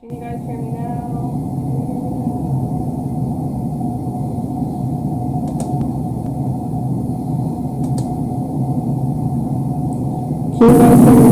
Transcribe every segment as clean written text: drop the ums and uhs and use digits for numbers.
Can you guys hear me now? Can you guys hear me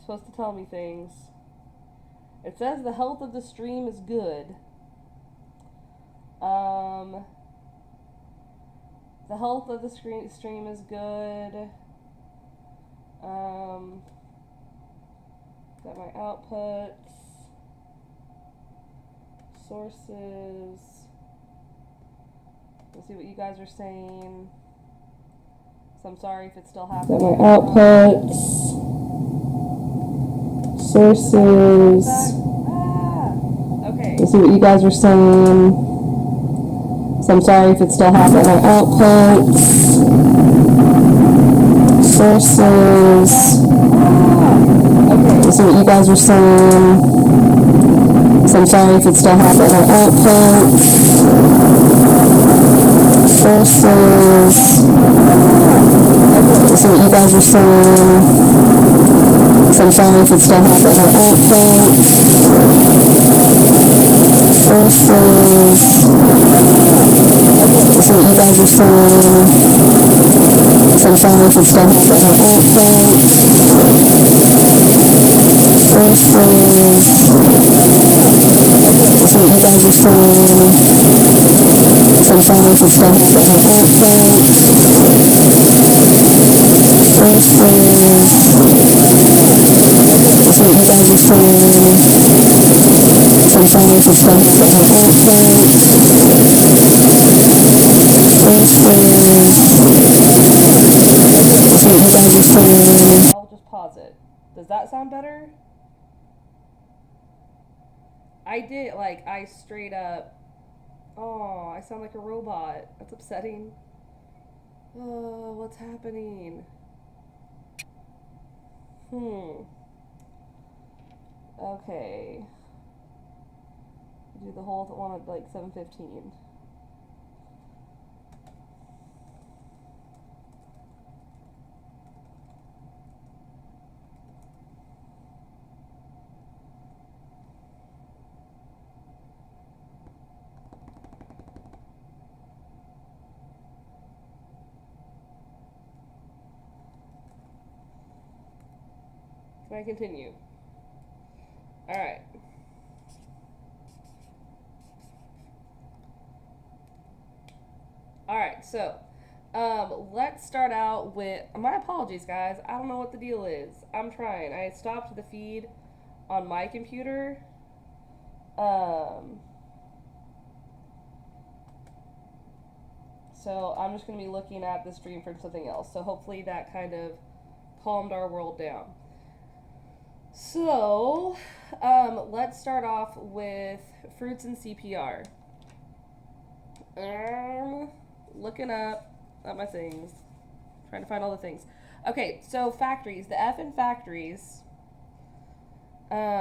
supposed to tell me things. It says the health of the stream is good. The health of the stream is good. Got my outputs, sources. Let's see what you guys are saying. So I'm sorry if it's still happening. Got my outputs, sources. Okay. Let's see what you guys are saying. So I'm sorry if it's still happening. My outputs, sources. Okay. Let's see what you guys are saying. So I'm sorry if it's still happening. My outputs, sources. Okay. Let's see what you guys are saying. So I'm sorry if it's still happening. My outputs, sources. Let's see what you guys are saying. So I'm sorry if it's still happening. My outputs, sources. Let's see what you guys are saying. So I'm sorry if it's still happening. My outputs, sources. Let's see what you guys are saying. So I'm sorry if it's still happening. My outputs, sources. Let's see what you guys are saying. I'll just pause it. Does that sound better? I did, like, I straight up... Oh, I sound like a robot. That's upsetting. Oh, what's happening? Okay. Do the whole one at like 7:15. Can I continue? All right. All right, so let's start out with, my apologies guys, I don't know what the deal is. I'm trying. I stopped the feed on my computer. So I'm just going to be looking at the stream from something else. So hopefully that kind of calmed our world down. So let's start off with fruits and CPR. Looking up at my things, trying to find all the things. Okay, so factories, the F in factories. Gosh.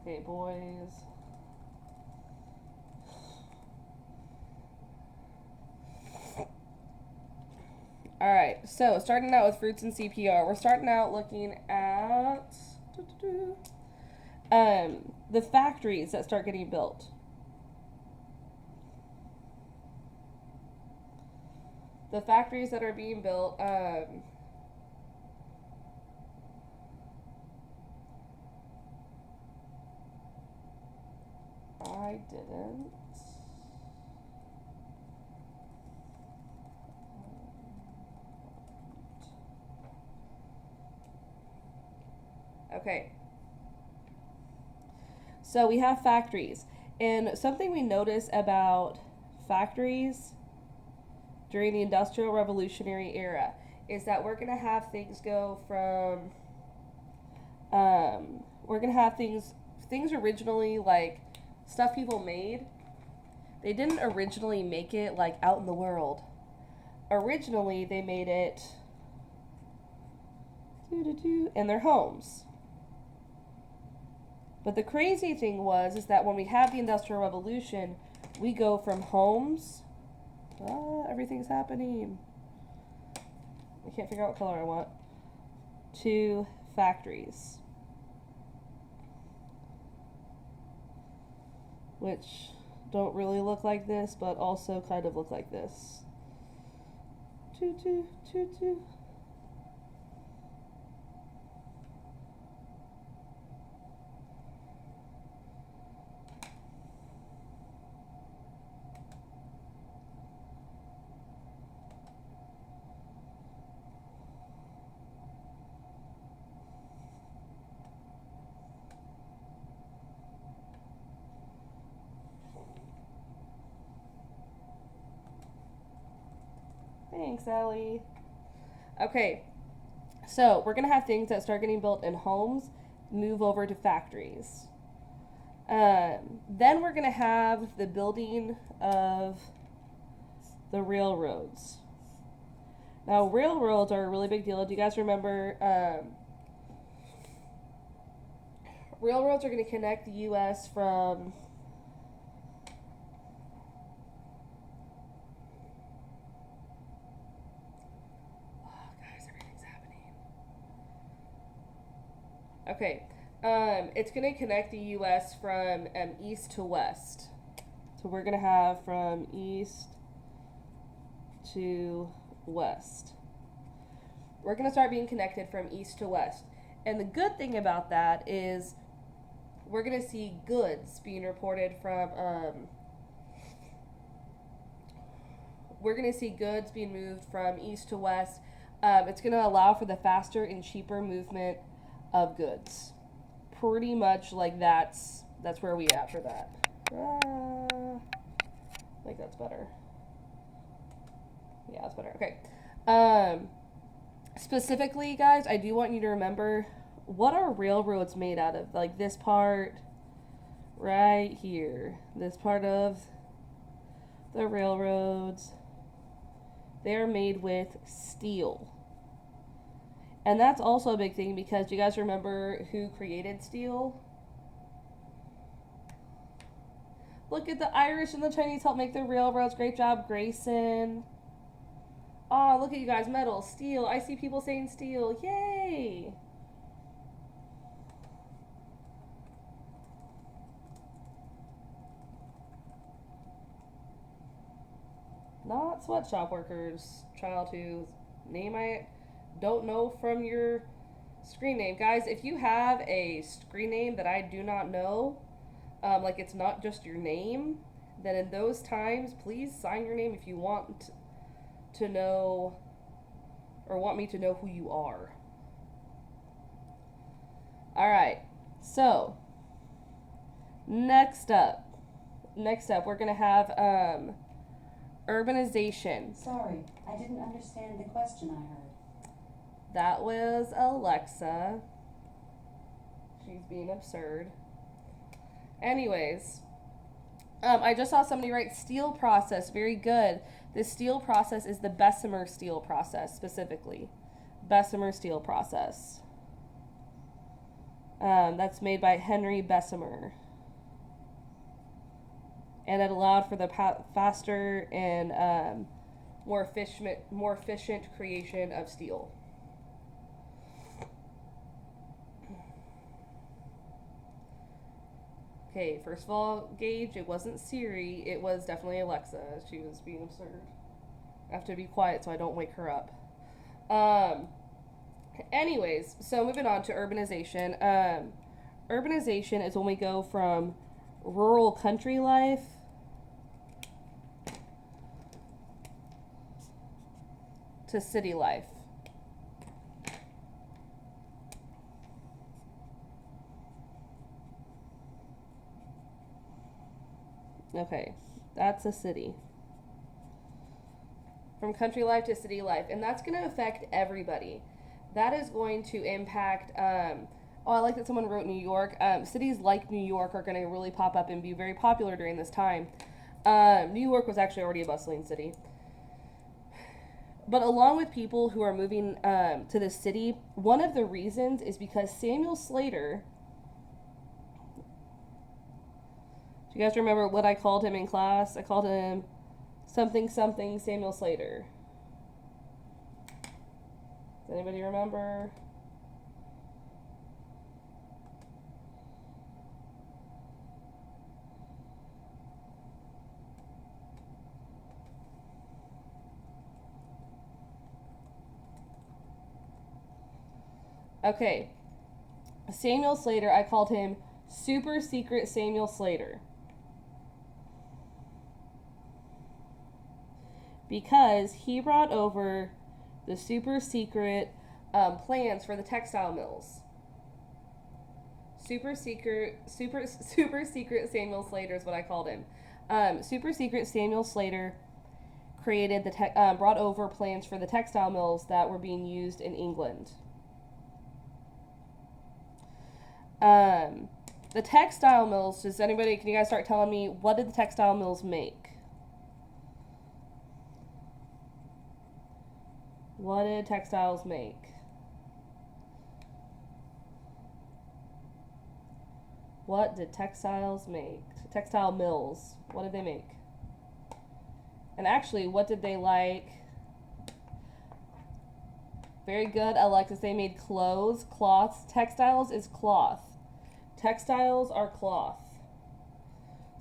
Okay, boys. All right, so starting out with fruits and CPR, we're starting out looking at the factories that start getting built. The factories that are being built, I didn't. Okay. So we have factories. And something we notice about factories during the Industrial Revolutionary era is that we're going to have things go from, we're going to have things originally like stuff people made. They didn't originally make it like out in the world. Originally, they made it in their homes. But the crazy thing is that when we have the Industrial Revolution, we go from homes. Everything's happening. I can't figure out what color I want. To factories. Which don't really look like this, but also kind of look like this. Thanks, Ellie. Okay, so we're going to have things that start getting built in homes move over to factories. Then we're going to have the building of the railroads. Now, railroads are a really big deal. Do you guys remember? Railroads are going to connect the U.S. from Okay. It's going to connect the U.S. from east to west. So we're going to have from east to west. We're going to start being connected from east to west. And the good thing about that is we're going to see goods being reported from, we're going to see goods being moved from east to west. It's going to allow for the faster and cheaper movement of goods. Pretty much like that's where we at for that. I think that's better. Yeah, that's better. Okay. Specifically, guys, I do want you to remember, what are railroads made out of? Like this part right here. This part of the railroads. They're made with steel. And that's also a big thing because do you guys remember who created steel? Look at the Irish and the Chinese helped make the railroads. Great job, Grayson. Oh, look at you guys. Metal, steel. I see people saying steel. Yay! Not sweatshop workers. Child whose name I don't know from your screen name. Guys, if you have a screen name that I do not know, like it's not just your name, then in those times, please sign your name if you want to know or want me to know who you are. Alright, so next up, we're going to have urbanization. Sorry, I didn't understand the question I heard. That was Alexa. She's being absurd. Anyways, I just saw somebody write steel process. Very good. The steel process is the Bessemer steel process, specifically. Bessemer steel process. That's made by Henry Bessemer. And it allowed for the faster and more efficient creation of steel. Okay, first of all, Gage, it wasn't Siri, it was definitely Alexa. She was being absurd. I have to be quiet so I don't wake her up. Anyways, so moving on to urbanization. Urbanization is when we go from rural country life to city life. Okay, that's a city. From country life to city life. And that's going to affect everybody. That is going to impact, I like that someone wrote New York. Cities like New York are going to really pop up and be very popular during this time. New York was actually already a bustling city. But along with people who are moving to the city, one of the reasons is because Samuel Slater... Do you guys remember what I called him in class? I called him something Samuel Slater. Does anybody remember? Okay. Samuel Slater, I called him Super Secret Samuel Slater. Because he brought over the super secret plans for the textile mills. Super secret Samuel Slater is what I called him. Super secret Samuel Slater created brought over plans for the textile mills that were being used in England. The textile mills. Can you guys start telling me, what did the textile mills make? What did textiles make? What did textiles make? Textile mills. What did they make? And actually, what did they like? Very good, Alexis. They made clothes, cloths. Textiles is cloth. Textiles are cloth.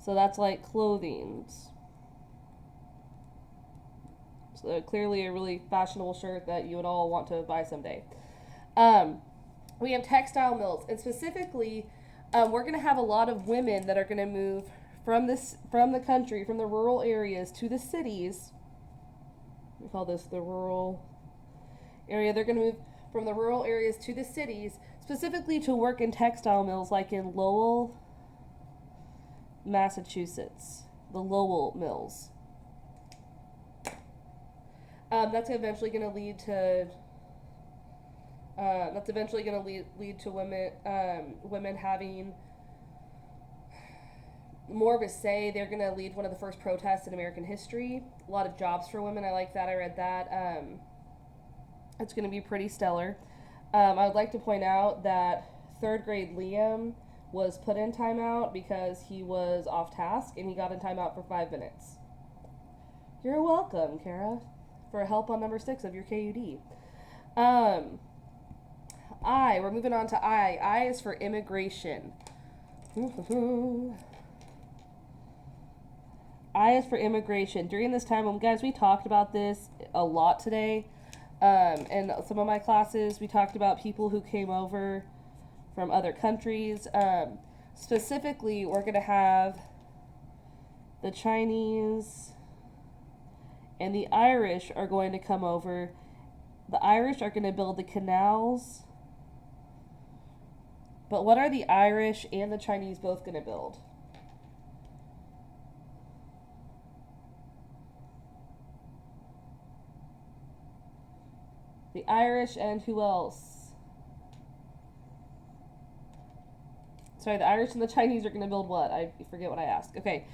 So that's like clothing. So clearly a really fashionable shirt that you would all want to buy someday. We have textile mills, and specifically, we're going to have a lot of women that are going to move from the country, from the rural areas to the cities. We call this the rural area. They're going to move from the rural areas to the cities, specifically to work in textile mills, like in Lowell, Massachusetts. The Lowell mills. That's eventually going to lead to. Lead to women having more of a say. They're going to lead one of the first protests in American history. A lot of jobs for women. I like that. I read that. It's going to be pretty stellar. I would like to point out that 3rd grade Liam was put in timeout because he was off task, and he got in timeout for 5 minutes. You're welcome, Kara, for help on number 6 of your KUD. We're moving on to I. I is for immigration. I is for immigration. During this time, guys, we talked about this a lot today. In some of my classes, we talked about people who came over from other countries. Specifically, we're going to have the Chinese and the Irish are going to come over. The Irish are going to build the canals. But what are the Irish and the Chinese both going to build? The Irish and who else? Sorry, the Irish and the Chinese are going to build what? I forget what I asked. Okay,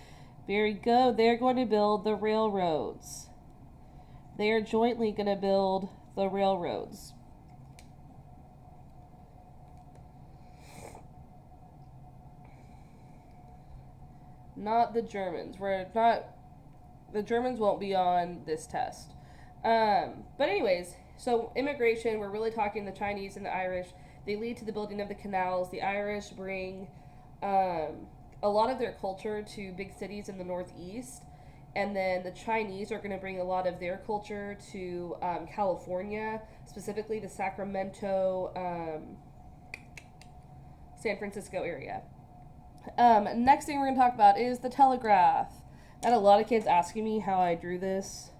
very good. They're going to build the railroads. They are jointly going to build the railroads. Not the Germans. The Germans won't be on this test. But anyways, so immigration, we're really talking the Chinese and the Irish. They lead to the building of the canals. The Irish bring a lot of their culture to big cities in the Northeast. And then the Chinese are going to bring a lot of their culture to California, specifically the Sacramento, San Francisco area. Next thing we're going to talk about is the telegraph. I had a lot of kids asking me how I drew this.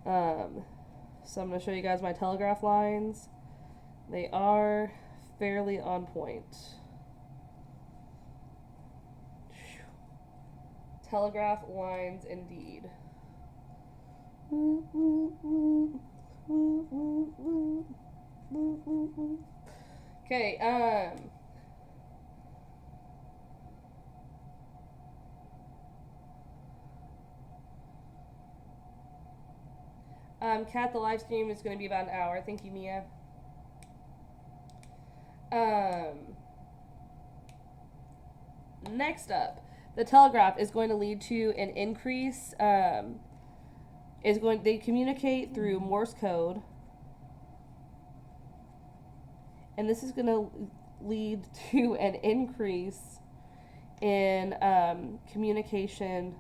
So I'm going to show you guys my telegraph lines. They are fairly on point. Telegraph lines indeed. Okay, Kat, the live stream is going to be about an hour. Thank you, Mia. Next up, the telegraph is going to lead to an increase. They communicate through Morse code, and this is going to lead to an increase in communication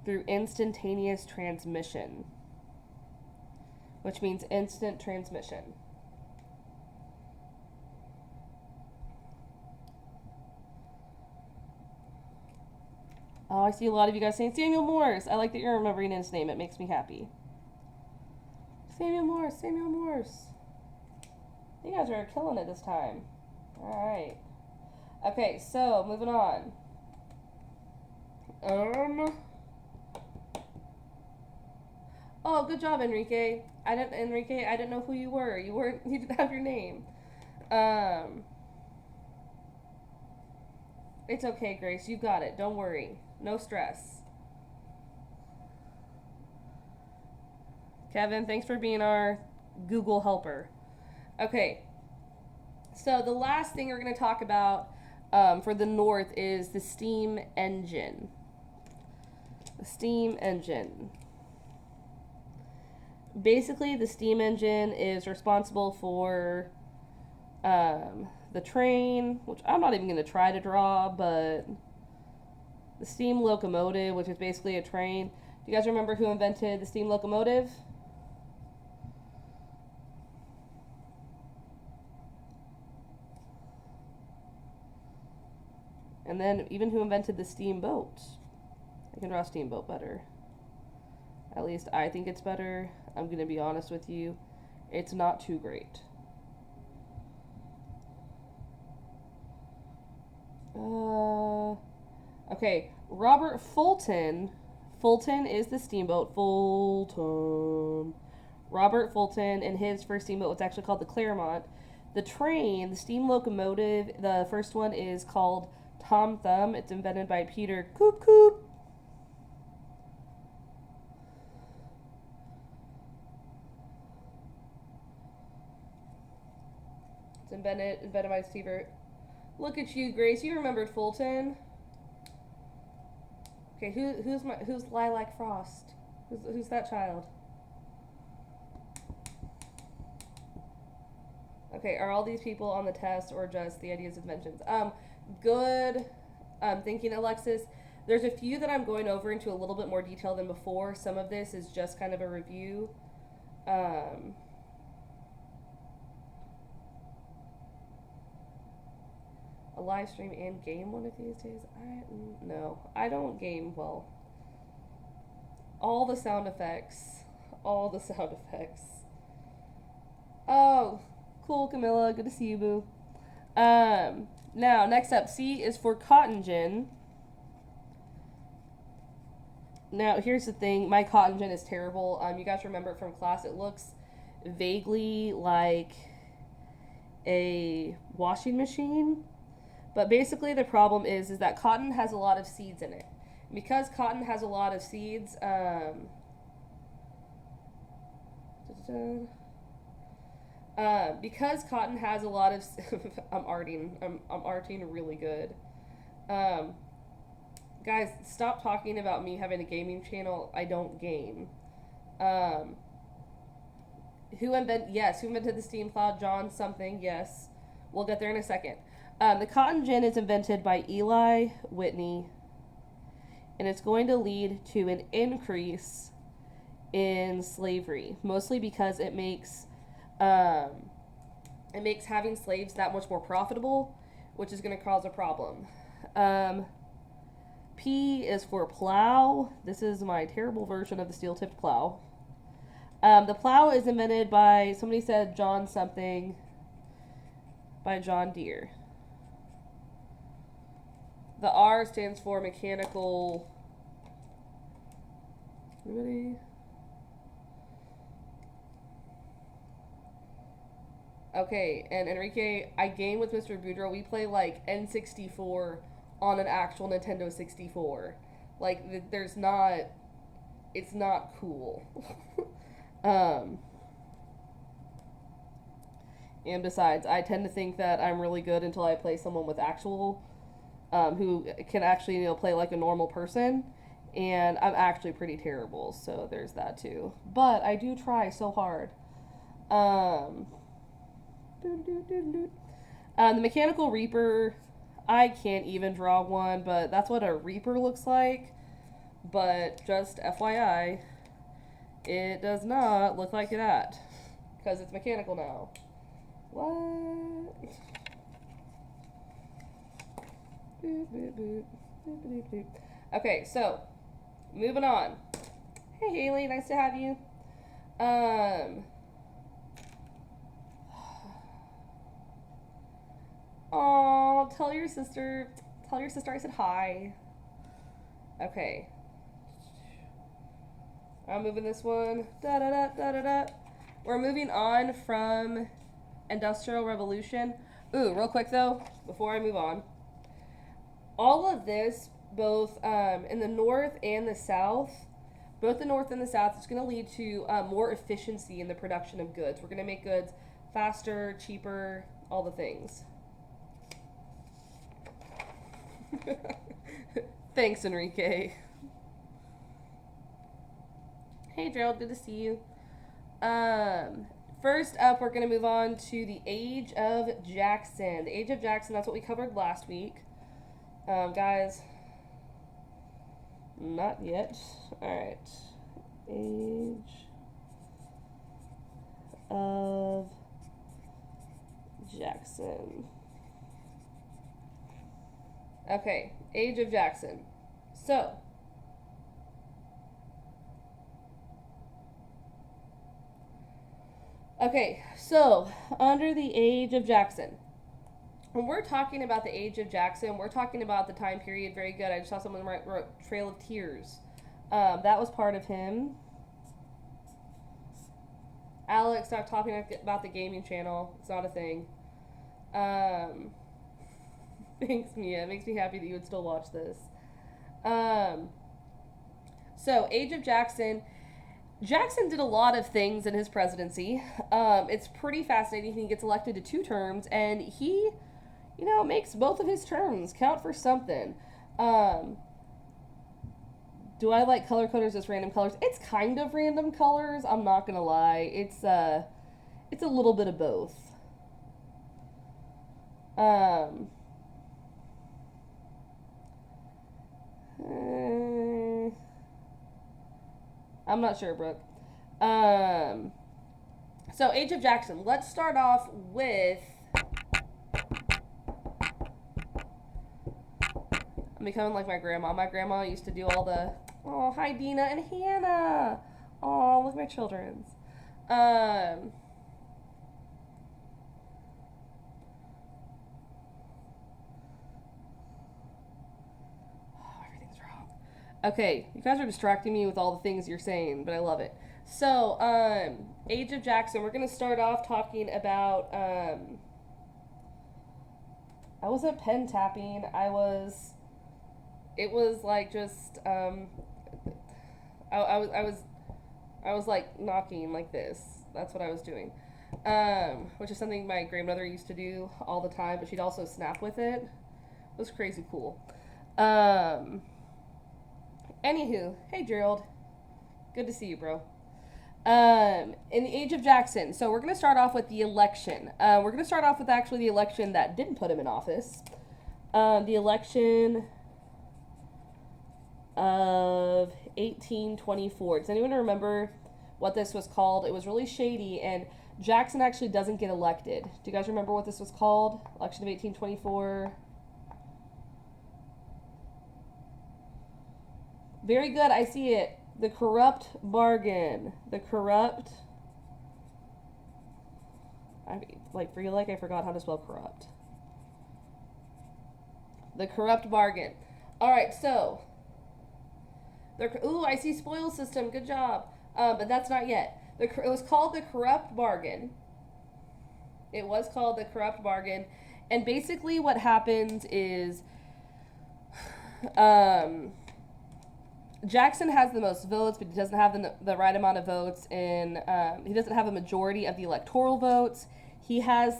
through instantaneous transmission, which means instant transmission. Oh, I see a lot of you guys saying Samuel Morse. I like that you're remembering his name. It makes me happy. Samuel Morse, Samuel Morse. You guys are killing it this time. Alright. Okay, so moving on. Oh, good job, Enrique. I didn't know who you were. You didn't have your name. It's okay, Grace. You got it. Don't worry. No stress. Kevin, thanks for being our Google helper. Okay. So the last thing we're going to talk about for the North is the steam engine. The steam engine. Basically, the steam engine is responsible for the train, which I'm not even going to try to draw, but the steam locomotive, which is basically a train. Do you guys remember who invented the steam locomotive? And then even who invented the steamboat. I can draw a steamboat better. At least I think it's better. I'm going to be honest with you. It's not too great. Okay, Robert Fulton. Fulton is the steamboat. Fulton. Robert Fulton, and his first steamboat was actually called the Claremont. The train, the steam locomotive, the first one is called Tom Thumb. It's invented by Peter Coop Coop. It's invented by Steve. Look at you, Grace. You remembered Fulton. Okay, who's Lilac Frost? Who's that child? Okay, are all these people on the test or just the ideas of mentions? Good thinking, Alexis. There's a few that I'm going over into a little bit more detail than before. Some of this is just kind of a review. A live stream and game one of these days? No, I don't game well. All the sound effects. Oh, cool, Camilla. Good to see you, boo. Now, next up, C is for cotton gin. Now, here's the thing. My cotton gin is terrible. You guys remember it from class. It looks vaguely like a washing machine. But basically the problem is that cotton has a lot of seeds in it. Because cotton has a lot of seeds, because cotton has a lot of I'm arting really good. Guys, stop talking about me having a gaming channel. I don't game. Um, who invented the steam cloud? John something, yes. We'll get there in a second. The cotton gin is invented by Eli Whitney, and it's going to lead to an increase in slavery, mostly because it makes having slaves that much more profitable, which is going to cause a problem. P is for plow. This is my terrible version of the steel-tipped plow. The plow is invented by, somebody said John something, by John Deere. The R stands for mechanical. Anybody? Okay, and Enrique, I game with Mr. Boudreaux. We play like N64 on an actual Nintendo 64. Like, it's not cool. And besides, I tend to think that I'm really good until I play someone with actual, who can actually, play like a normal person, and I'm actually pretty terrible, so there's that too. But I do try so hard. The mechanical reaper, I can't even draw one, but that's what a reaper looks like. But just FYI, it does not look like that, because it's mechanical now. What? Okay, so moving on. Hey Haley, nice to have you. Oh, tell your sister I said hi. Okay. I'm moving this one. Da da da da da da. We're moving on from Industrial Revolution. Ooh, real quick though, before I move on. All of this, both in the North and the South, both the North and the South, is going to lead to more efficiency in the production of goods. We're going to make goods faster, cheaper, all the things. Thanks, Enrique. Hey, Gerald, good to see you. First up, we're going to move on to the Age of Jackson. The Age of Jackson, that's what we covered last week. Guys, not yet. Alright. Age of Jackson. Okay, Age of Jackson. So, under the Age of Jackson, when we're talking about the Age of Jackson, we're talking about the time period. Very good. I just saw someone wrote Trail of Tears. That was part of him. Alex, stop talking about the gaming channel. It's not a thing. Thanks, Mia. It makes me happy that you would still watch this. So, Age of Jackson. Jackson did a lot of things in his presidency. It's pretty fascinating. He gets elected to 2 terms, and he, makes both of his terms count for something. Do I like color coders as random colors? It's kind of random colors. I'm not gonna lie. It's a little bit of both. I'm not sure, Brooke. So, Age of Jackson. Let's start off with... I'm becoming like my grandma. My grandma used to do all the... Oh, hi, Dina and Hannah. Oh, look at my children's. Okay, you guys are distracting me with all the things you're saying, but I love it. So, Age of Jackson, we're going to start off talking about, I wasn't pen tapping, it was like just, I was like knocking like this. That's what I was doing. Which is something my grandmother used to do all the time, but she'd also snap with it. It was crazy cool. Anywho, hey Gerald. Good to see you, bro. In the age of Jackson, so we're going to start off with the election. We're going to start off with actually the election that didn't put him in office. The election of 1824. Does anyone remember what this was called? It was really shady, and Jackson actually doesn't get elected. Do you guys remember what this was called? Election of 1824. Very good, I see it. The corrupt bargain. The corrupt. I feel like I forgot how to spell corrupt. The corrupt bargain. All right, so. Ooh, I see spoil system. Good job. But that's not yet. It was called the corrupt bargain. It was called the corrupt bargain, and basically what happens is, Jackson has the most votes, but he doesn't have the right amount of votes, and he doesn't have a majority of the electoral votes. He has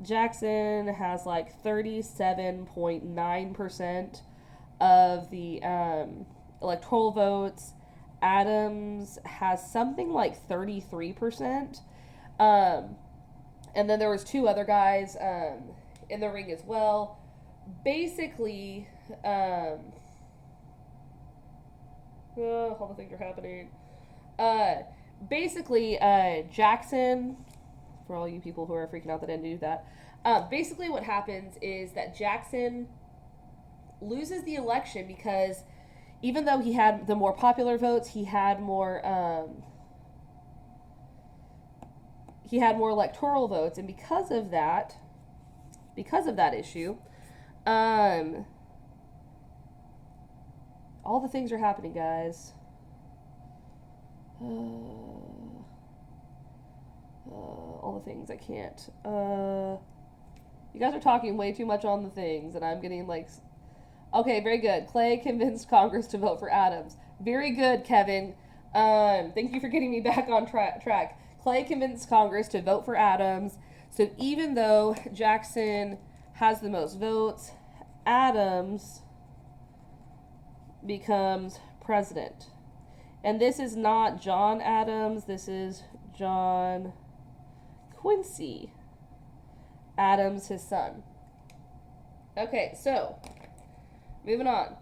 Jackson has 37.9% of the electoral votes. Adams has something like 33%. And then there was two other guys in the ring as well. Basically, all the things are happening. Basically, Jackson, for all you people who are freaking out that I didn't do that, basically what happens is that Jackson loses the election because even though he had the more popular votes, he had more electoral votes, and because of that issue, all the things are happening, guys. All the things I can't. You guys are talking way too much on the things, and I'm getting Okay, very good. Clay convinced Congress to vote for Adams. Very good, Kevin. Thank you for getting me back on track. Clay convinced Congress to vote for Adams. So even though Jackson has the most votes, Adams becomes president. And this is not John Adams. This is John Quincy Adams, his son. Okay, so moving on.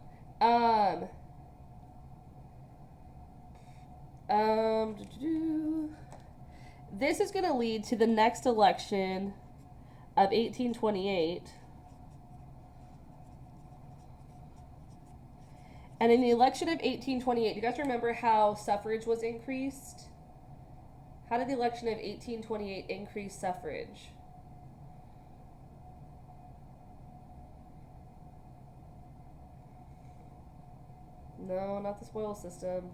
This is going to lead to the next election of 1828. And in the election of 1828, you guys remember how suffrage was increased? How did the election of 1828 increase suffrage? No, not the spoil system.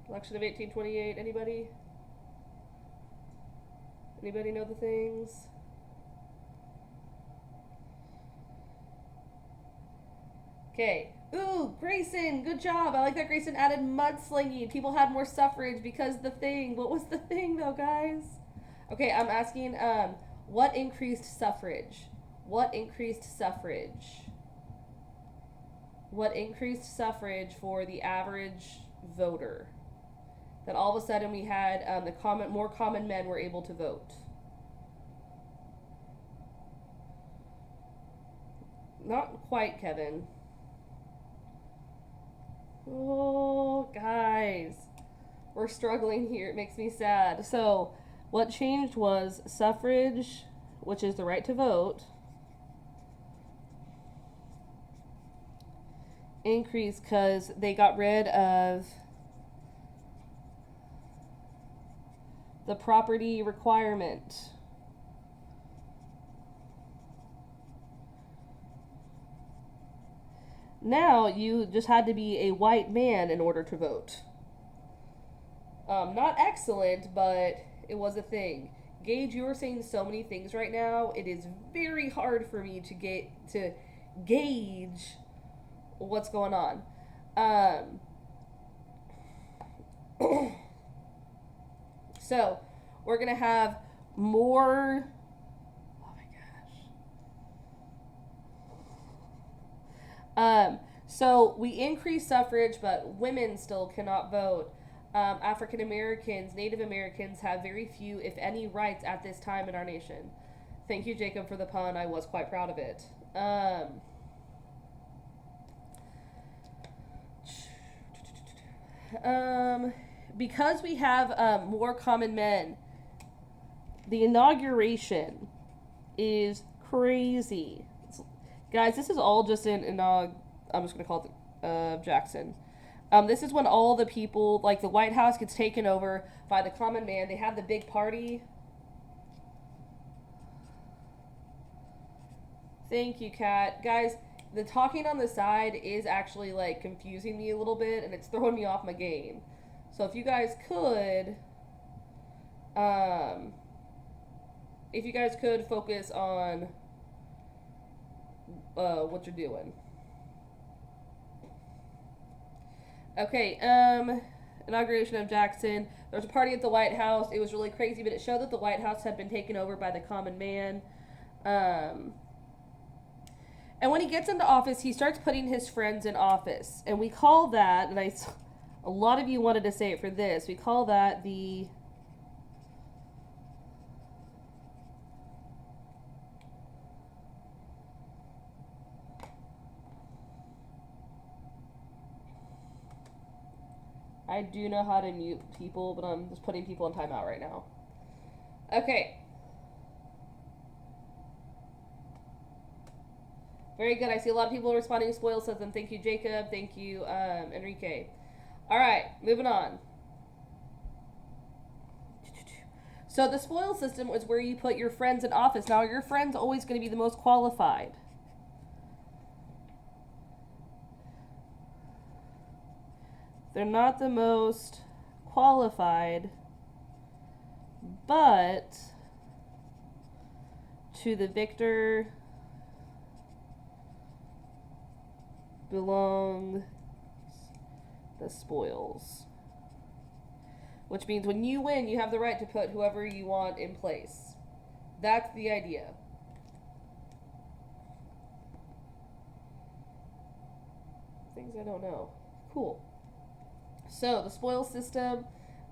Election of 1828, anybody? Anybody know the things? Okay. Ooh, Grayson, good job. I like that Grayson added mudslinging. People had more suffrage because the thing. What was the thing though, guys? Okay, I'm asking, what increased suffrage? What increased suffrage? What increased suffrage for the average voter? That all of a sudden we had more common men were able to vote. Not quite, Kevin. Oh, guys. We're struggling here. It makes me sad. So, what changed was suffrage, which is the right to vote, increased because they got rid of the property requirement. Now you just had to be a white man in order to vote. Not excellent, but it was a thing. Gage, you are saying so many things right now. It is very hard for me to gauge what's going on. So, we're going to have more So we increased suffrage, but women still cannot vote. African Americans, Native Americans have very few, if any, rights at this time in our nation. Thank you, Jacob, for the pun. I was quite proud of it. Because we have more common men, the inauguration is crazy. Guys, this is all just I'm just going to call it Jackson. This is when all the people, like the White House gets taken over by the common man. They have the big party. Thank you, Kat. Guys, the talking on the side is actually like confusing me a little bit, and it's throwing me off my game. So if you guys could, focus on what you're doing. Okay, inauguration of Jackson. There was a party at the White House. It was really crazy, but it showed that the White House had been taken over by the common man. And when he gets into office, he starts putting his friends in office. And we call that, and a lot of you wanted to say it for this, we call that the I do know how to mute people, but I'm just putting people in timeout right now. Okay. Very good. I see a lot of people responding to spoil system. Thank you, Jacob. Thank you, Enrique. All right, moving on. So the spoil system is where you put your friends in office. Now, your friend's always going to be the most qualified. They're not the most qualified, but to the victor belong the spoils. Which means when you win, you have the right to put whoever you want in place. That's the idea. Things I don't know. Cool. So, the spoil system,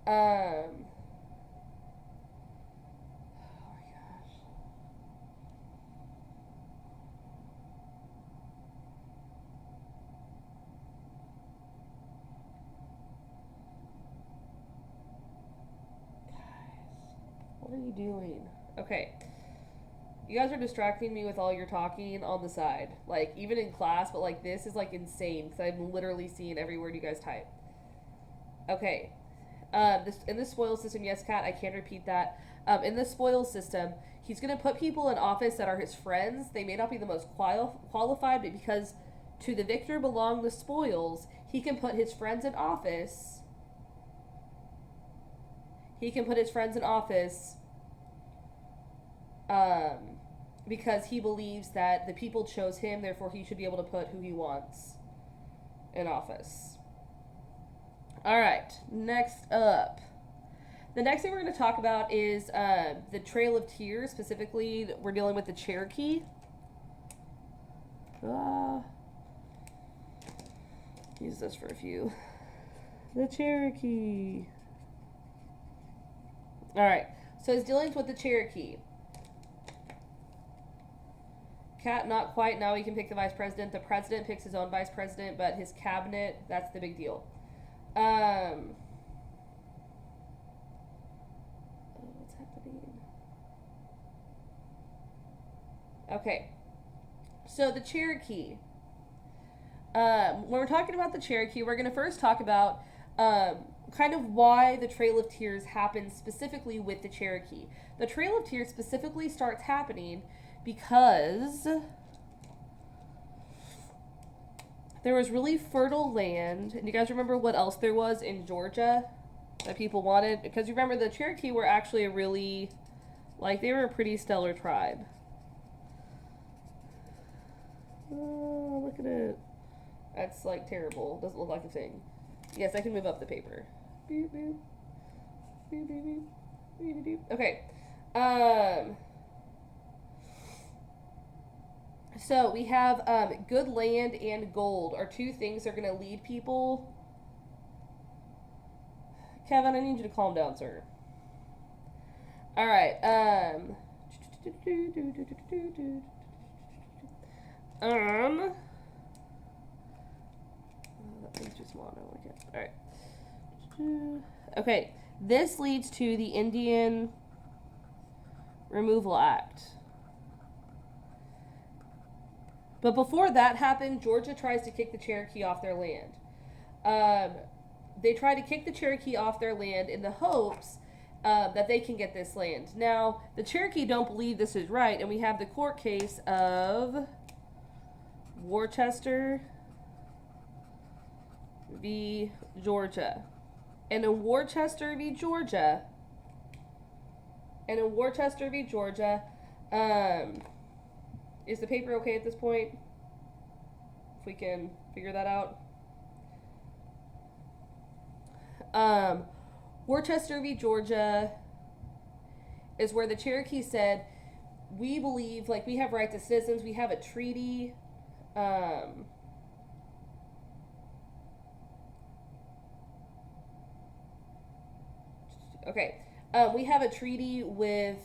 oh my gosh. Guys, what are you doing? Okay. You guys are distracting me with all your talking on the side. Like, even in class, but like this is like insane because I'm literally seeing every word you guys type. Okay, in the spoil system, yes, Kat, I can repeat that. In the spoil system, he's going to put people in office that are his friends. They may not be the most qualified, but because to the victor belong the spoils, he can put his friends in office. Because he believes that the people chose him, therefore he should be able to put who he wants in office. All right, next up. The next thing we're going to talk about is the Trail of Tears. Specifically, we're dealing with the Cherokee. Use this for a few. The Cherokee. All right, so his dealings with the Cherokee. Cat, not quite. Now he can pick the vice president. The president picks his own vice president, but his cabinet, that's the big deal. What's happening? Okay. So the Cherokee. When we're talking about the Cherokee, we're going to first talk about kind of why the Trail of Tears happens specifically with the Cherokee. The Trail of Tears specifically starts happening because there was really fertile land. And you guys remember what else there was in Georgia that people wanted? Because you remember the Cherokee were actually a really, like, they were a pretty stellar tribe. Oh, look at it. That's, like, terrible. Doesn't look like a thing. Yes, I can move up the paper. Beep, beep. Beep, beep, beep. Beep, beep, beep. Okay. So we have good land and gold are two things that are going to lead people. Kevin, I need you to calm down, sir. All right. That thing's too small. I don't like it. All right. Okay. This leads to the Indian Removal Act. But before that happened, Georgia tries to kick the Cherokee off their land. They try to kick the Cherokee off their land in the hopes that they can get this land. Now, the Cherokee don't believe this is right, and we have the court case of Worcester v. Georgia. And in Worcester v. Georgia, is the paper okay at this point? If we can figure that out. Worcester v. Georgia is where the Cherokee said, we believe, like, we have rights as citizens. We have a treaty. We have a treaty with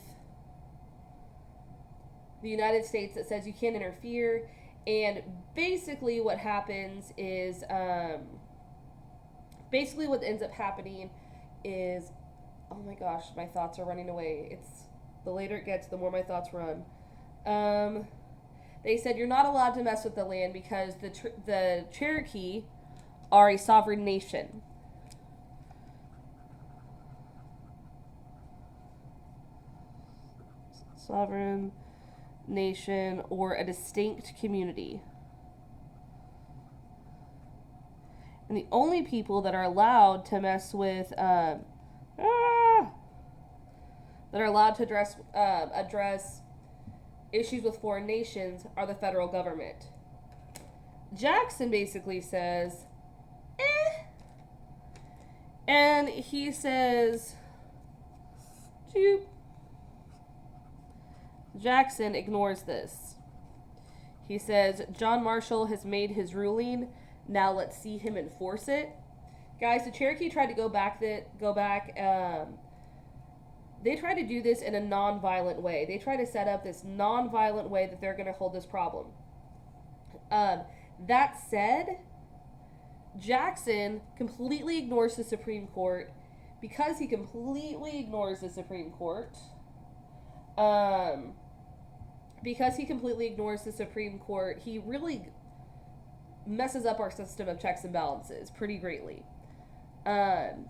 the United States that says you can't interfere, and basically what happens is, what ends up happening is, oh my gosh, my thoughts are running away. It's the later it gets, the more my thoughts run. They said you're not allowed to mess with the land because the Cherokee are a sovereign nation. Sovereign nation or a distinct community. And the only people that are allowed to mess with, that are allowed to address issues with foreign nations are the federal government. Jackson basically says, and he says, Jackson ignores this. He says, John Marshall has made his ruling. Now let's see him enforce it. Guys, the Cherokee tried to go back. They try to do this in a non-violent way. They try to set up this non-violent way that they're going to hold this problem. That said, Jackson completely ignores the Supreme Court. Because he completely ignores the Supreme Court, he really messes up our system of checks and balances pretty greatly. And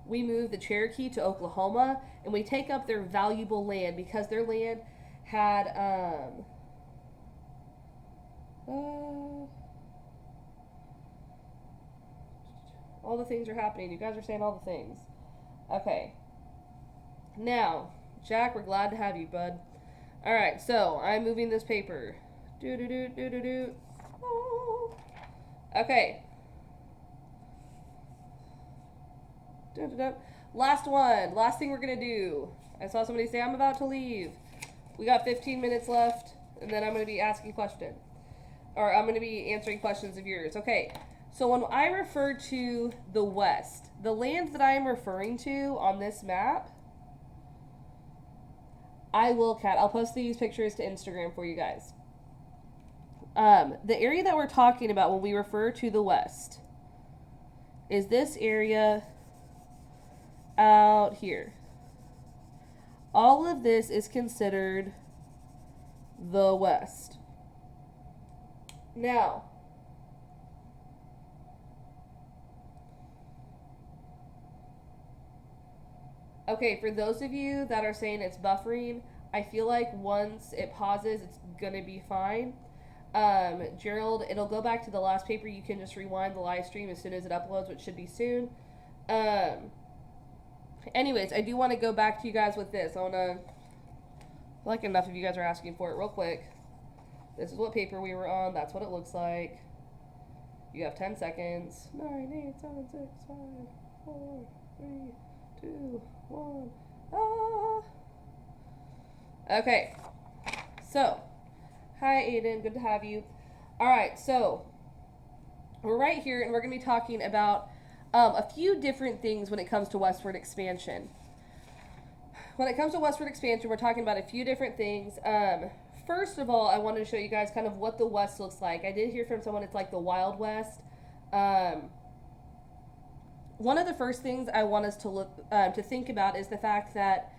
we move the Cherokee to Oklahoma, and we take up their valuable land because their land had all the things are happening. You guys are saying all the things. Okay. Now, Jack, we're glad to have you, bud. Alright, so I'm moving this paper. Okay. Last one. Last thing we're going to do. I saw somebody say, I'm about to leave. We got 15 minutes left, and then I'm going to be asking questions. Or I'm going to be answering questions of yours. Okay. So when I refer to the West, the land that I am referring to on this map, I'll post these pictures to Instagram for you guys. The area that we're talking about when we refer to the West is this area out here. All of this is considered the West. Now, okay, for those of you that are saying it's buffering, I feel like once it pauses, it's going to be fine. Gerald, it'll go back to the last paper. You can just rewind the live stream as soon as it uploads, which should be soon. Anyways, I do want to go back to you guys with this. I want to, like, enough of you guys are asking for it real quick. This is what paper we were on. That's what it looks like. You have 10 seconds. 9, 8, 7, 6, 5, 4, 3, 2, 1. Ah. Okay. So, hi Aiden, good to have you. Alright, so we're right here and we're going to be talking about a few different things when it comes to westward expansion. When it comes to westward expansion, we're talking about a few different things. First of all, I wanted to show you guys kind of what the West looks like. I did hear from someone it's like the Wild West. One of the first things I want us to look to think about is the fact that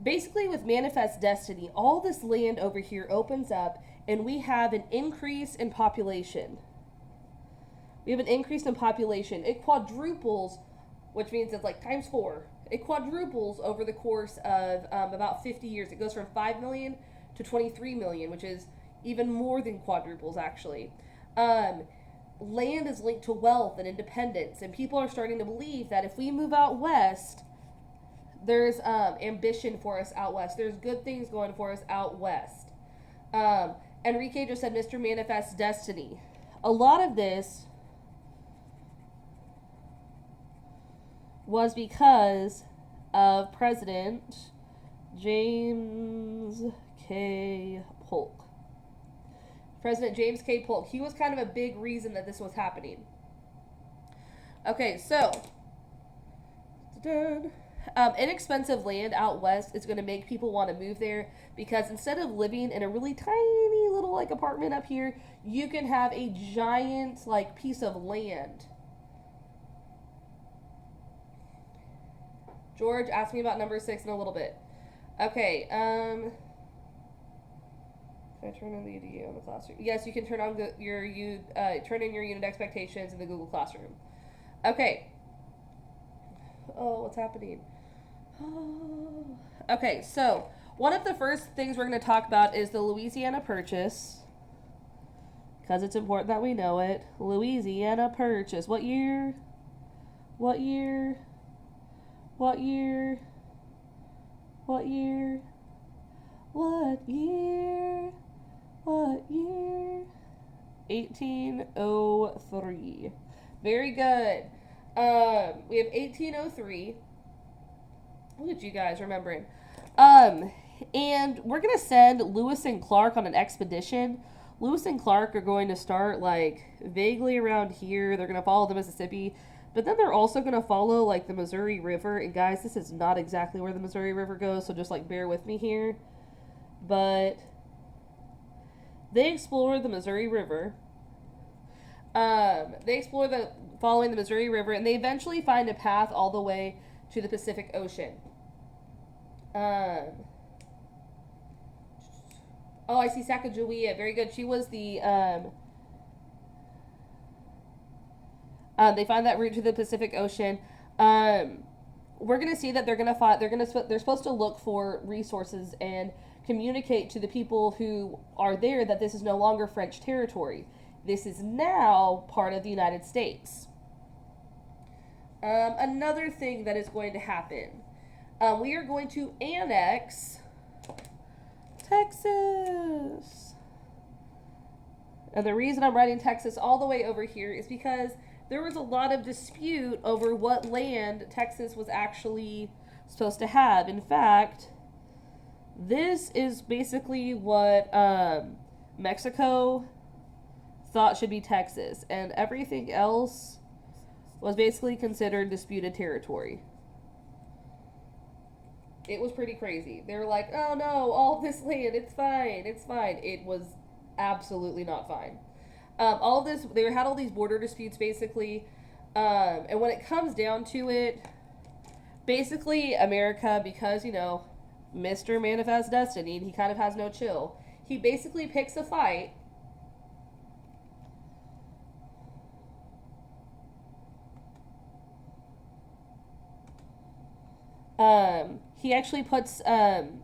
basically with Manifest Destiny, all this land over here opens up and we have an increase in population. We have an increase in population. It quadruples, which means it's like times 4. It quadruples over the course of about 50 years. It goes from 5 million to 23 million, which is even more than quadruples actually. Land is linked to wealth and independence, and people are starting to believe that if we move out west, there's ambition for us out west. There's good things going for us out west. Enrique just said Mr. Manifest Destiny. A lot of this was because of President James K. Polk. President James K. Polk. He was kind of a big reason that this was happening. Okay, so inexpensive land out west is going to make people want to move there because instead of living in a really tiny little like apartment up here, you can have a giant like piece of land. George, ask me about number 6 in a little bit. Okay, can I turn on the UDU on the classroom? Yes, you can turn on turn in your unit expectations in the Google Classroom. Okay. Oh, what's happening? Oh. Okay, so one of the first things we're going to talk about is the Louisiana Purchase, because it's important that we know it. Louisiana Purchase. What year? What year? What year? What year? What year? What year? 1803. Very good. We have 1803. Look at you guys remembering. And we're going to send Lewis and Clark on an expedition. Lewis and Clark are going to start like vaguely around here. They're going to follow the Mississippi. But then they're also going to follow, like, the Missouri River. And, guys, this is not exactly where the Missouri River goes, so just, like, bear with me here. But they explore the Missouri River. They explore following the Missouri River, and they eventually find a path all the way to the Pacific Ocean. Oh, I see Sacagawea. Very good. She was the... they find that route to the Pacific Ocean. We're going to see that they're supposed to look for resources and communicate to the people who are there that this is no longer French territory. This is now part of the United States. Another thing that is going to happen. We are going to annex Texas. And the reason I'm writing Texas all the way over here is because there was a lot of dispute over what land Texas was actually supposed to have. In fact, this is basically what Mexico thought should be Texas, and everything else was basically considered disputed territory. It was pretty crazy. They were like, oh no, all this land, it's fine, it's fine. It was absolutely not fine. All this, they had all these border disputes basically, and when it comes down to it, basically America, because, you know, Mr. Manifest Destiny, he kind of has no chill. He basically picks a fight. He actually puts, James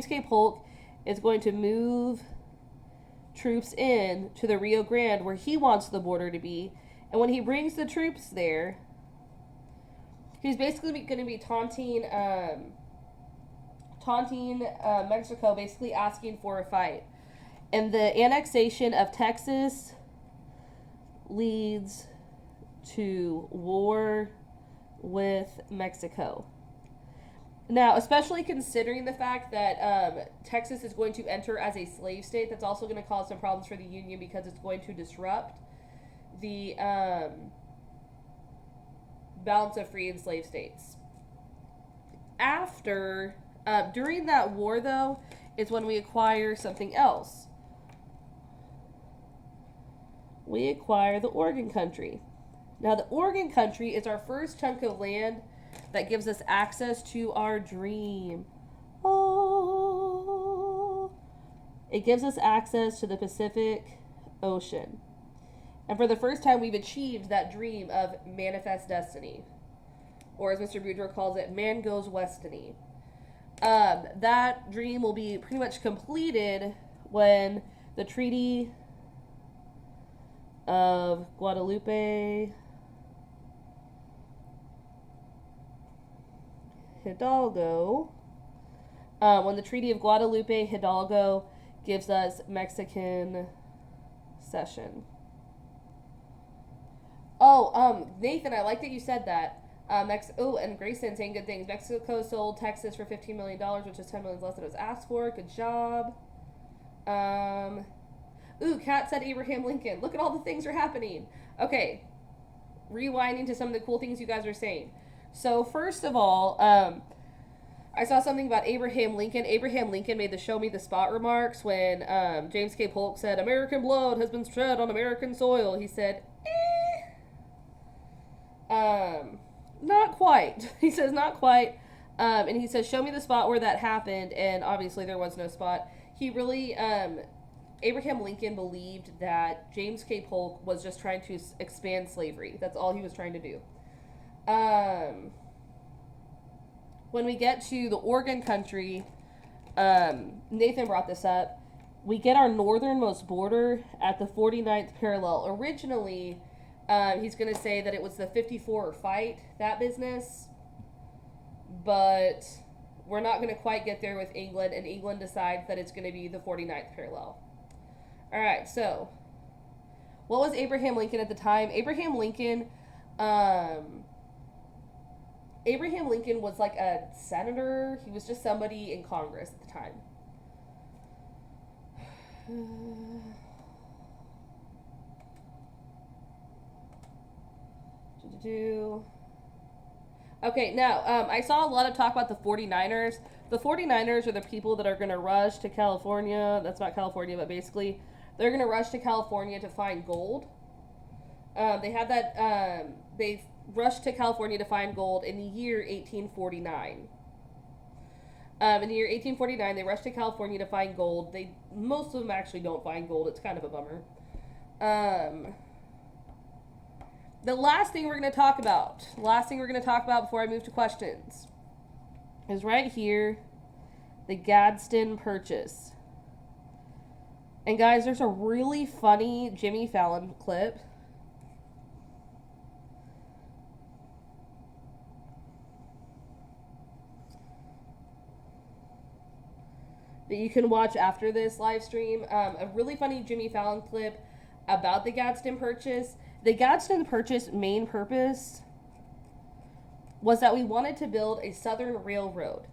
K. Polk is going to move troops in to the Rio Grande where he wants the border to be, and when he brings the troops there, he's basically going to be taunting Mexico, basically asking for a fight. And the annexation of Texas leads to war with Mexico. Now, especially considering the fact that Texas is going to enter as a slave state, that's also going to cause some problems for the Union because it's going to disrupt the balance of free and slave states. During that war, though, is when we acquire something else. We acquire the Oregon Country. Now, the Oregon Country is our first chunk of land that gives us access to our dream. Oh. It gives us access to the Pacific Ocean. And for the first time, we've achieved that dream of manifest destiny. Or as Mr. Boudreaux calls it, man goes westiny. That dream will be pretty much completed when the Treaty of Guadalupe Hidalgo, when the Treaty of Guadalupe Hidalgo gives us Mexican cession. Oh, Nathan, I like that you said that. And Grayson saying good things. Mexico sold Texas for $15 million, which is $10 million less than it was asked for. Good job. Kat said Abraham Lincoln. Look at all the things are happening. Okay, rewinding to some of the cool things you guys are saying. So first of all, I saw something about Abraham Lincoln. Abraham Lincoln made the show me the spot remarks when James K. Polk said, American blood has been shed on American soil. He said, not quite. He says, not quite. And he says, show me the spot where that happened. And obviously there was no spot. He really, Abraham Lincoln believed that James K. Polk was just trying to expand slavery. That's all he was trying to do. When we get to the Oregon Country, Nathan brought this up. We get our northernmost border at the 49th parallel. Originally, he's going to say that it was the 54 fight, that business. But we're not going to quite get there with England, and England decides that it's going to be the 49th parallel. All right, so what was Abraham Lincoln at the time? Abraham Lincoln was like a senator. He was just somebody in Congress at the time. Okay, now, I saw a lot of talk about the 49ers. The 49ers are the people that are going to rush to California. That's not California, but basically, they're going to rush to California to find gold. They rushed to California to find gold in the year 1849. In the year 1849, they rushed to California to find gold. Most of them actually don't find gold. It's kind of a bummer. The last thing we're going to talk about before I move to questions, is right here, the Gadsden Purchase. And guys, there's a really funny Jimmy Fallon clip. That you can watch after this live stream. A really funny Jimmy Fallon clip about the Gadsden Purchase. The Gadsden Purchase main purpose was that we wanted to build a southern railroad.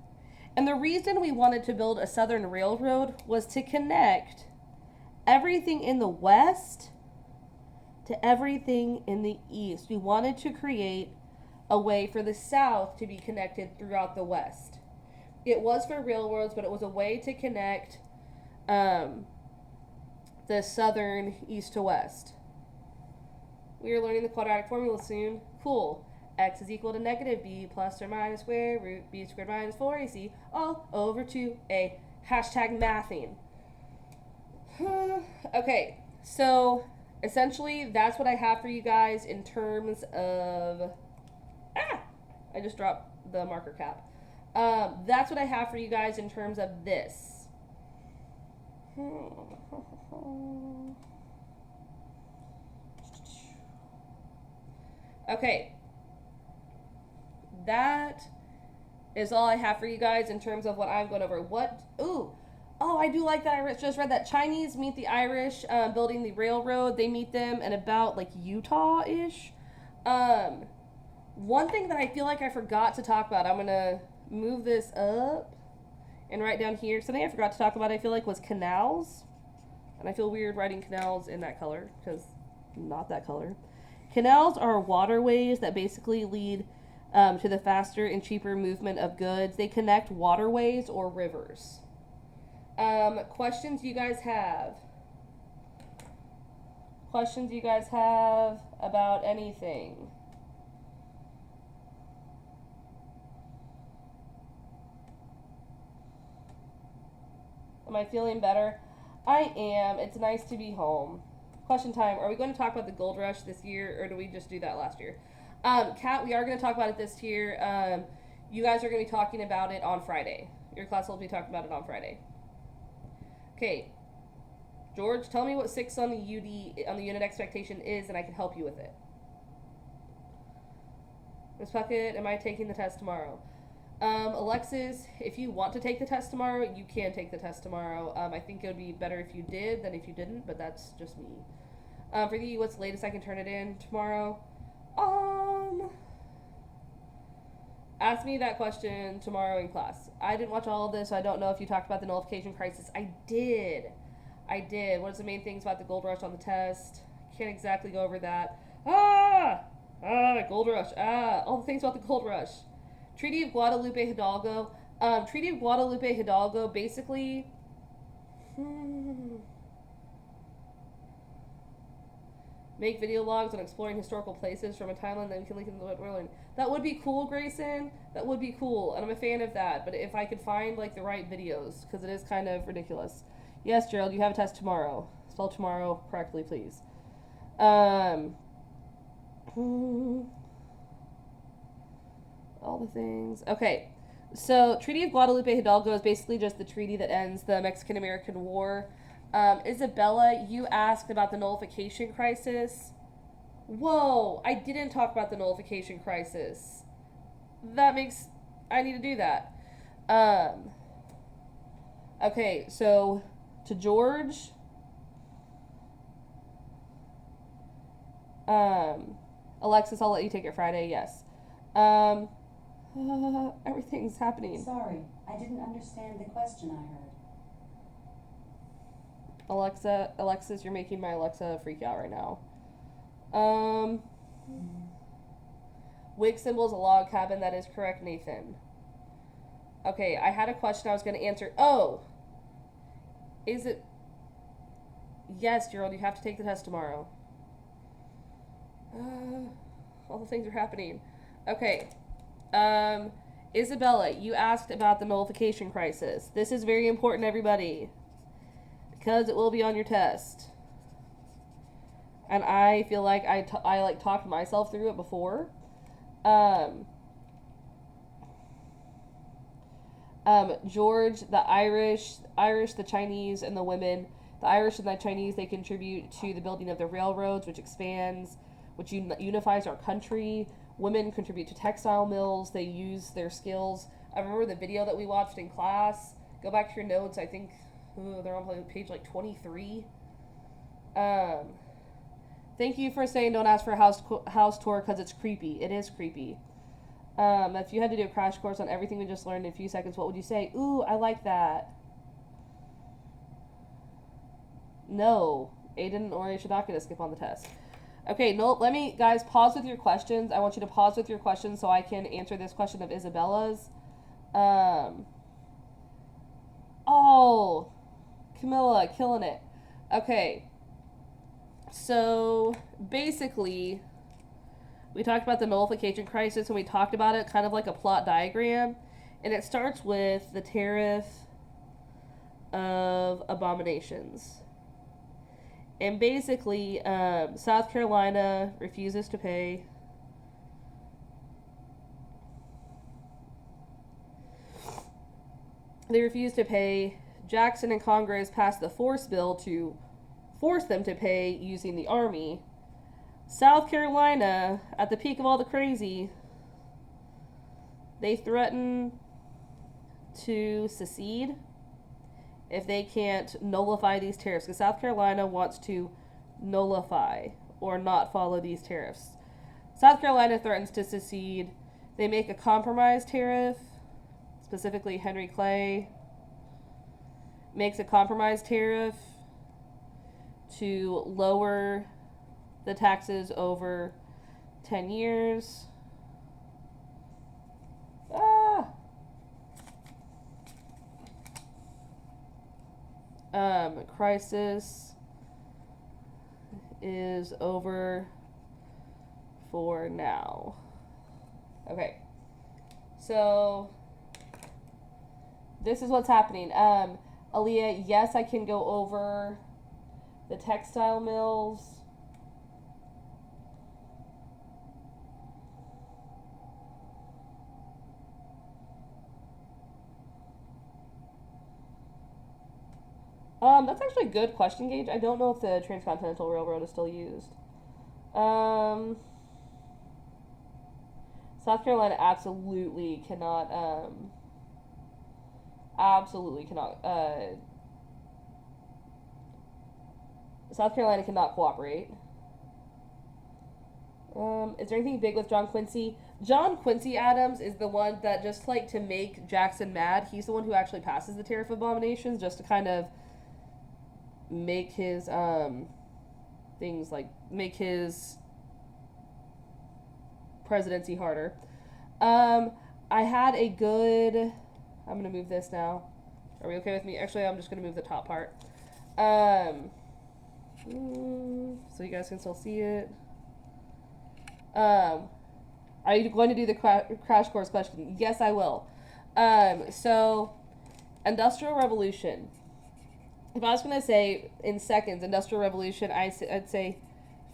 And the reason we wanted to build a southern railroad was to connect everything in the west to everything in the east. We wanted to create a way for the south to be connected throughout the west. It was for railroads, but it was a way to connect the southern east to west. We are learning the quadratic formula soon. Cool. X is equal to negative b plus or minus square root b squared minus 4ac all over 2a. Hashtag mathing. Okay, so essentially that's what I have for you guys in terms of... I just dropped the marker cap. That's what I have for you guys in terms of this. Okay. That is all I have for you guys in terms of what I'm going over. I do like that. I just read that Chinese meet the Irish building the railroad. They meet them in about like Utah-ish. One thing that I feel like I forgot to talk about, I'm going to move this up and right down here. Something I forgot to talk about, I feel like, was canals. And I feel weird writing canals in that color because not that color. Canals are waterways that basically lead to the faster and cheaper movement of goods. They connect waterways or rivers. Questions you guys have? Questions you guys have about anything? Am I feeling better? I am. It's nice to be home. Question time. Are we going to talk about the gold rush this year, or do we just do that last year? Kat, we are going to talk about it this year. You guys are going to be talking about it on Friday. Your class will be talking about it on Friday. Okay. George, tell me what 6 on the unit expectation is, and I can help you with it. Miss Puckett, am I taking the test tomorrow? Alexis, if you want to take the test tomorrow, you can take the test tomorrow. I think it would be better if you did than if you didn't, but that's just me. For you, what's the latest I can turn it in tomorrow? Ask me that question tomorrow in class. I didn't watch all of this, so I don't know if you talked about the nullification crisis. I did. What's the main things about the gold rush on the test? Can't exactly go over that. Gold rush. All the things about the gold rush. Treaty of Guadalupe Hidalgo. Treaty of Guadalupe Hidalgo basically. Make video logs on exploring historical places from a timeline that we can link in the world. That would be cool, Grayson. That would be cool, and I'm a fan of that. But if I could find like the right videos, because it is kind of ridiculous. Yes, Gerald, you have a test tomorrow. Spell tomorrow correctly, please. All the things. Okay, so Treaty of Guadalupe Hidalgo is basically just the treaty that ends the Mexican-American War. Isabella, you asked about the nullification crisis. Whoa, I didn't talk about the nullification crisis. I need to do that. Okay, so to George. Alexis, I'll let you take it Friday, yes. Everything's happening. Sorry, I didn't understand the question I heard. Alexis, you're making my Alexa freak out right now. Wig symbol is a log cabin. That is correct, Nathan. Okay, I had a question I was going to answer. Oh! Is it... Yes, Gerald, you have to take the test tomorrow. All the things are happening. Okay. Isabella, you asked about the nullification crisis. This is very important, everybody, because it will be on your test. And I feel like I talked myself through it before. George, the Irish, the Chinese, and the women. The Irish and the Chinese, they contribute to the building of the railroads, which unifies our country. Women contribute to textile mills. They use their skills. I remember the video that we watched in class. Go back to your notes. I think they're on page like 23. Thank you for saying don't ask for a house tour because it's creepy. It is creepy. If you had to do a crash course on everything we just learned in a few seconds, what would you say? Ooh, I like that. No, Aiden or Aisha not going to skip on the test. Okay, no, let me, guys, pause with your questions. I want you to pause with your questions so I can answer this question of Isabella's. Oh, Camilla, killing it. Okay, so basically, we talked about the nullification crisis, and we talked about it kind of like a plot diagram, and it starts with the tariff of abominations. And basically, South Carolina refuses to pay. They refuse to pay. Jackson and Congress passed the force bill to force them to pay using the army. South Carolina, at the peak of all the crazy, they threaten to secede if they can't nullify these tariffs, because South Carolina wants to nullify or not follow these tariffs. South Carolina threatens to secede. They make a compromise tariff, specifically Henry Clay, makes a compromise tariff to lower the taxes over 10 years. Crisis is over for now. Okay. So this is what's happening. Aaliyah, yes, I can go over the textile mills. That's actually a good question, Gage. I don't know if the Transcontinental Railroad is still used. South Carolina absolutely cannot, South Carolina cannot cooperate. Is there anything big with John Quincy? John Quincy Adams is the one that, just like to make Jackson mad, he's the one who actually passes the tariff abominations just to kind of make his things like make his presidency harder. I had a good. I'm gonna move this now. Are we okay with me? Actually, I'm just gonna move the top part. So you guys can still see it. Are you going to do the crash course question? Yes, I will. So, Industrial Revolution. If I was going to say in seconds, Industrial Revolution, I'd say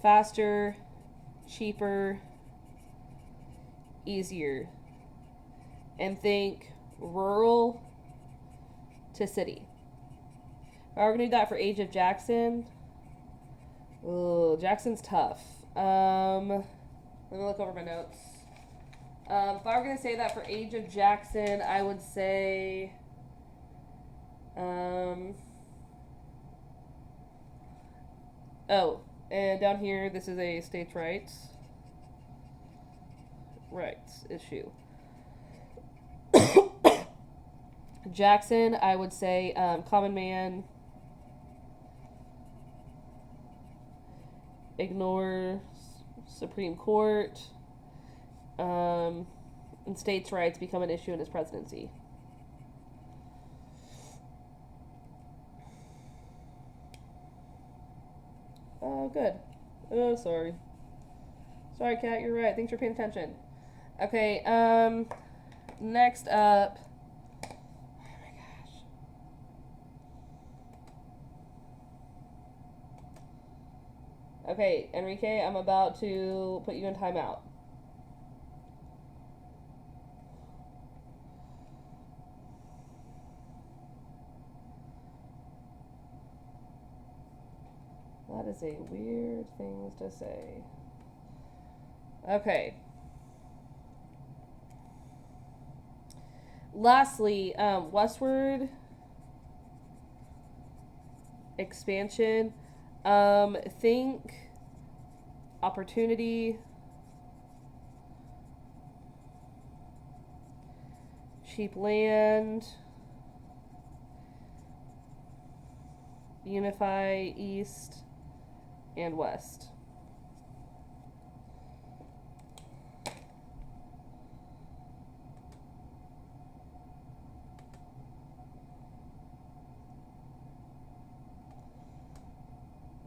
faster, cheaper, easier. And think rural to city. If I were going to do that for Age of Jackson, Jackson's tough. Let me look over my notes. If I were going to say that for Age of Jackson, I would say and down here, this is a states' rights issue. Jackson, I would say common man, ignore Supreme Court, and states' rights become an issue in his presidency. Oh, good. Oh, sorry. Sorry, Kat, you're right. Thanks for paying attention. Okay, next up. Oh my gosh. Okay, Enrique, I'm about to put you in timeout. That is a weird thing to say. Okay. Lastly, Westward expansion. Think opportunity, cheap land, unify East and West.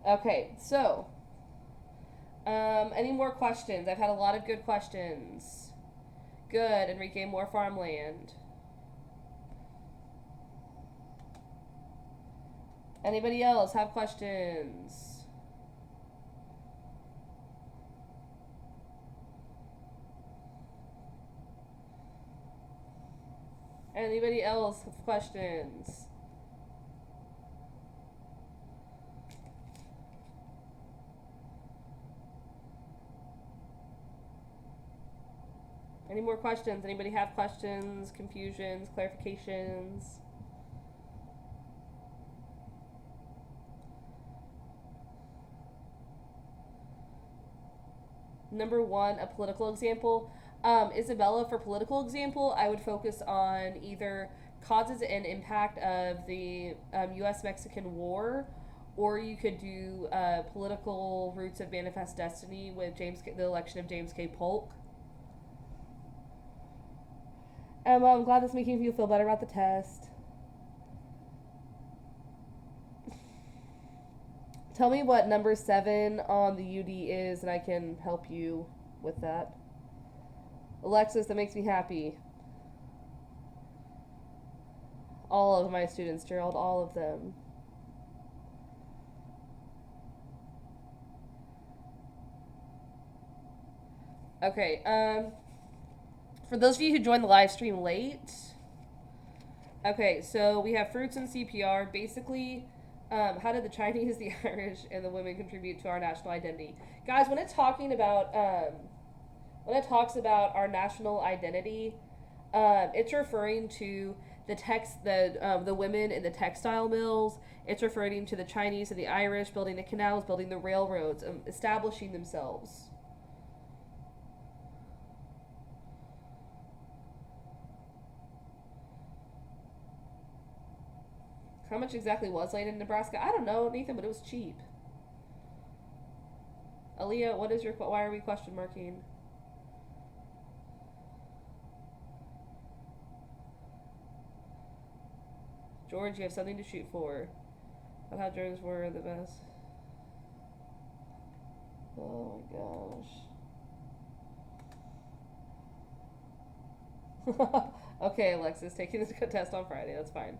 Okay, so, any more questions? I've had a lot of good questions. Good, Enrique, more farmland. Anybody else have questions? Anybody else have questions? Any more questions? Anybody have questions, confusions, clarifications? Number one, a political example. Isabella, for political example, I would focus on either causes and impact of the U.S.-Mexican War, or you could do political roots of manifest destiny with the election of James K. Polk. Emma, I'm glad that's making you feel better about the test. Tell me what number 7 on the UD is, and I can help you with that. Alexis, that makes me happy. All of my students, Gerald, all of them. Okay, for those of you who joined the live stream late, okay, so we have fruits and CPR. Basically, how did the Chinese, the Irish, and the women contribute to our national identity? Guys, when it talks about our national identity, it's referring to the women in the textile mills. It's referring to the Chinese and the Irish building the canals, building the railroads, establishing themselves. How much exactly was land in Nebraska? I don't know, Nathan, but it was cheap. Aaliyah, why are we question marking? George, you have something to shoot for. I thought drones were the best. Oh my gosh. Okay, Alexis, taking this test on Friday. That's fine.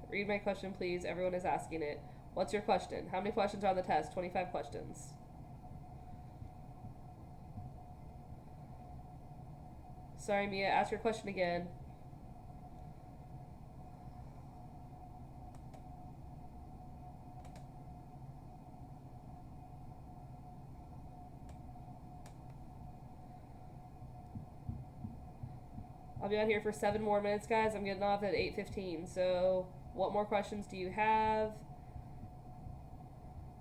Read my question, please. Everyone is asking it. What's your question? How many questions are on the test? 25 questions. Sorry, Mia. Ask your question again. I'll be on here for 7 more minutes, guys. I'm getting off at 8:15. So, what more questions do you have?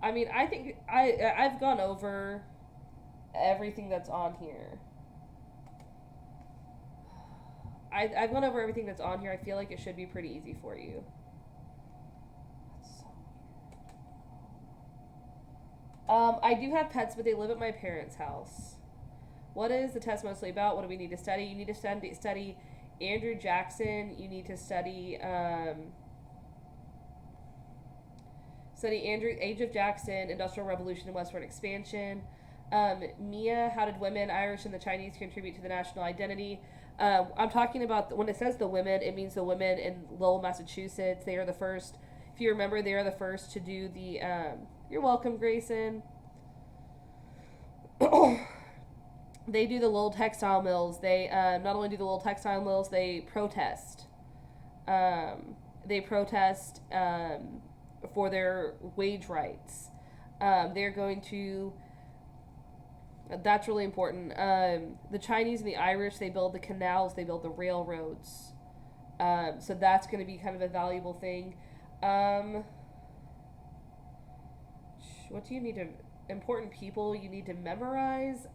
I mean, I think I've gone over everything that's on here. I've gone over everything that's on here. I feel like it should be pretty easy for you. I do have pets, but they live at my parents' house. What is the test mostly about? What do we need to study? You need to study Andrew Jackson. You need to study Age of Jackson, Industrial Revolution, and Westward Expansion. Mia, how did women, Irish, and the Chinese contribute to the national identity? I'm talking about when it says the women, it means the women in Lowell, Massachusetts. They are the first. If you remember, they are the first to do the. You're welcome, Grayson. They do the Lowell textile mills. They not only do the Lowell textile mills, they protest. They protest for their wage rights. They're going to. That's really important. The Chinese and the Irish, they build the canals, they build the railroads. So that's going to be kind of a valuable thing. What do you need to... Important people you need to memorize?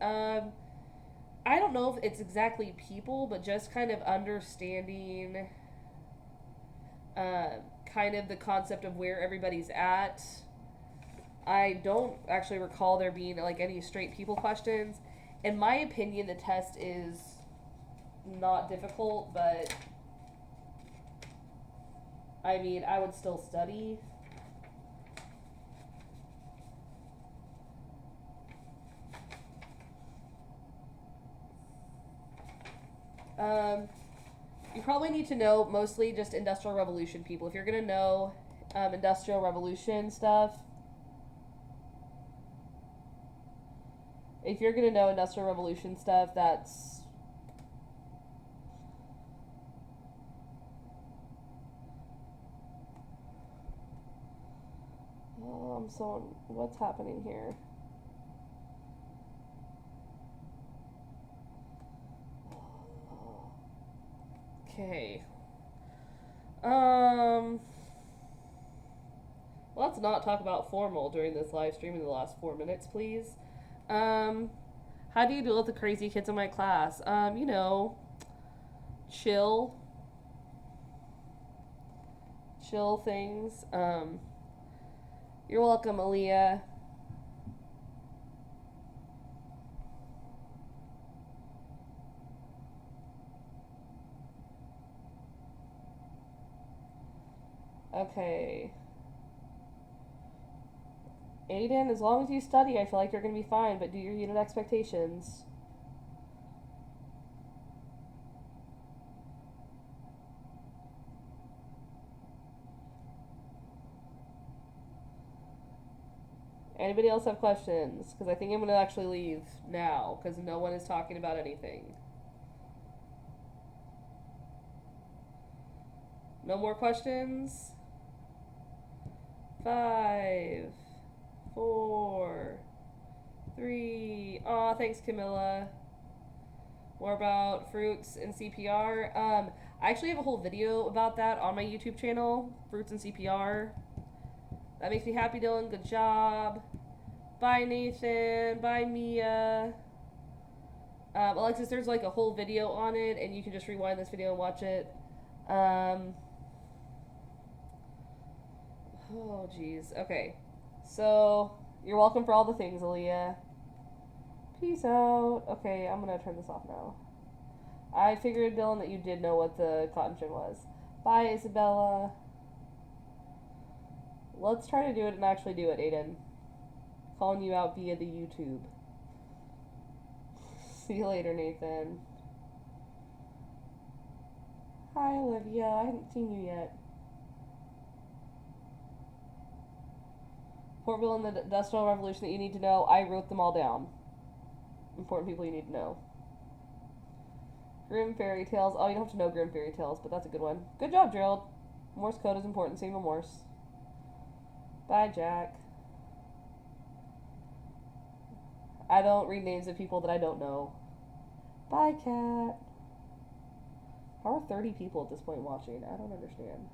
I don't know if it's exactly people, but just kind of understanding kind of the concept of where everybody's at. I don't actually recall there being like any straight people questions. In my opinion, the test is not difficult, but I mean, I would still study. You probably need to know mostly just Industrial Revolution people. If you're going to know Industrial Revolution stuff, if you're going to know Industrial Revolution stuff, that's... What's happening here? Okay. Let's not talk about formal during this live stream in the last 4 minutes, please. How do you deal with the crazy kids in my class? You know, chill. Chill things. You're welcome, Aaliyah. Okay. Aiden, as long as you study, I feel like you're going to be fine, but do your unit expectations. Anybody else have questions? Because I think I'm going to actually leave now, because no one is talking about anything. No more questions? 5, 4, 3. Aw, thanks, Camilla. More about fruits and CPR. I actually have a whole video about that on my YouTube channel, Fruits and CPR. That makes me happy, Dylan. Good job. Bye, Nathan. Bye, Mia. Alexis, there's like a whole video on it, and you can just rewind this video and watch it. Oh, jeez. Okay. So, you're welcome for all the things, Aaliyah. Peace out. Okay, I'm gonna turn this off now. I figured, Dylan, that you did know what the cotton gin was. Bye, Isabella. Let's try to do it and actually do it, Aiden. Calling you out via the YouTube. See you later, Nathan. Hi, Olivia. I haven't seen you yet. Portville and the Industrial Revolution that you need to know. I wrote them all down. Important people you need to know. Grim Fairy Tales. Oh, you don't have to know Grim Fairy Tales, but that's a good one. Good job, Gerald. Morse code is important. Same with Morse. Bye, Jack. I don't read names of people that I don't know. Bye, Cat. How are 30 people at this point watching? I don't understand.